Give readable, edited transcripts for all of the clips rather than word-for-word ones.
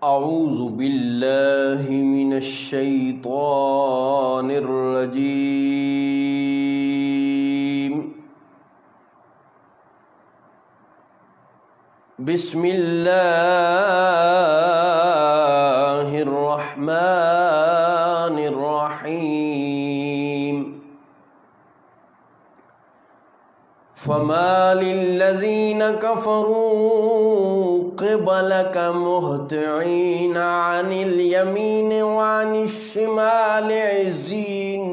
اعوذ باللہ من الشیطان الرجیم بسم اللہ الرحمن الرحیم فما للذین کفروا قبلك مهطعين عن اليمين وعن الشمال عزين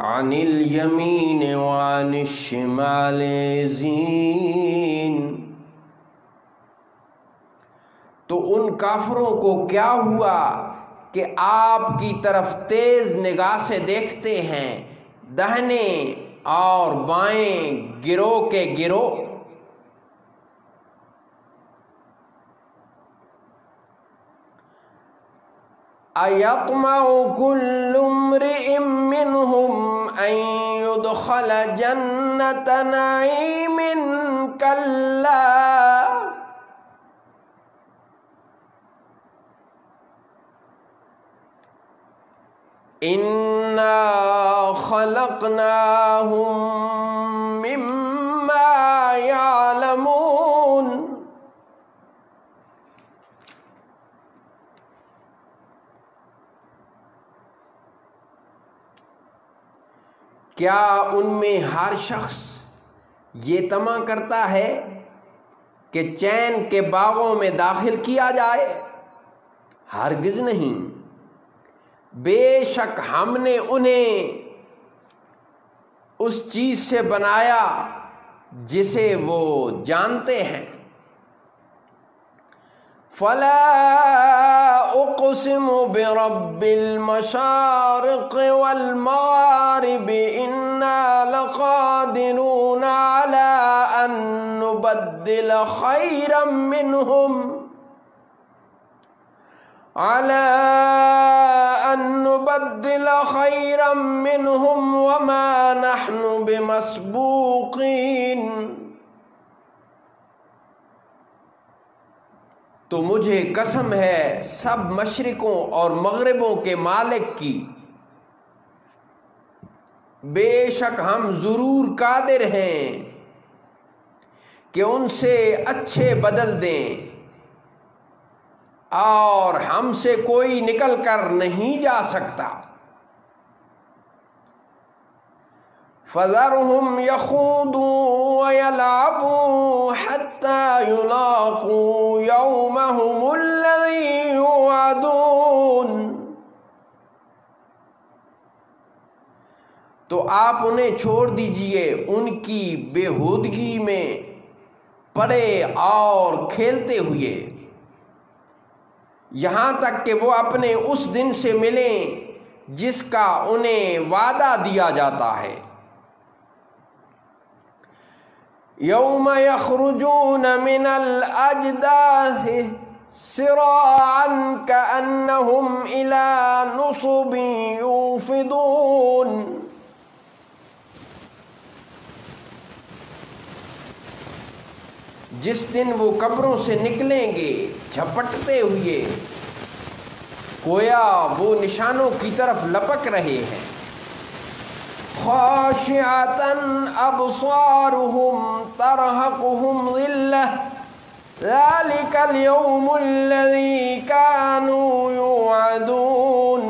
عن اليمين وعن الشمال عزين۔ تو ان کافروں کو کیا ہوا کہ آپ کی طرف تیز نگاہ سے دیکھتے ہیں، دہنے اور بائیں گروہ کے گروہ۔ أَيَطْمَعُ كُلُّ امْرِئٍ مِّنْهُمْ أَن يُدْخَلَ جَنَّةَ نَعِيمٍ كَلَّا إِنَّا خَلَقْنَاهُم مِّمَّا يَعْلَمُونَ۔ کیا ان میں ہر شخص یہ طمع کرتا ہے کہ چین کے باغوں میں داخل کیا جائے؟ ہرگز نہیں، بے شک ہم نے انہیں اس چیز سے بنایا جسے وہ جانتے ہیں۔ فلا اقسم برب المشارق والمغارب انا لقادرون على ان نبدل خيرا منهم وما نحن بمسبوقين۔ تو مجھے قسم ہے سب مشرقوں اور مغربوں کے مالک کی، بے شک ہم ضرور قادر ہیں کہ ان سے اچھے بدل دیں، اور ہم سے کوئی نکل کر نہیں جا سکتا۔ فَذَرْهُمْ يَخُوضُوا وَيَلْعَبُوا حَتَّى يُلَاقُوا يَوْمَهُمُ الَّذِي يُوعَدُونَ۔ تو آپ انہیں چھوڑ دیجئے ان کی بےہودگی میں پڑے اور کھیلتے ہوئے، یہاں تک کہ وہ اپنے اس دن سے ملیں جس کا انہیں وعدہ دیا جاتا ہے۔ یوم یخرجون من الاجداث سراعا کأنہم الی نصب یوفضون۔ جس دن وہ قبروں سے نکلیں گے جھپٹتے ہوئے، گویا وہ نشانوں کی طرف لپک رہے ہیں۔ خاشعۃ ابصارهم ترہقهم ذلۃ ذلک اليوم الذی کانوا یوعدون۔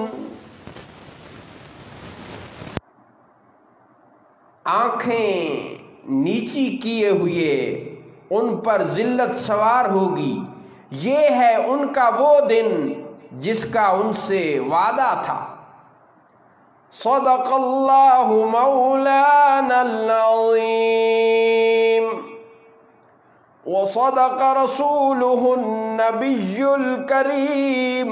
آنکھیں نیچی کیے ہوئے ان پر ذلت سوار ہوگی، یہ ہے ان کا وہ دن جس کا ان سے وعدہ تھا۔ صدق اللہ مولانا العظیم وصدق رسولہ النبی الکریم۔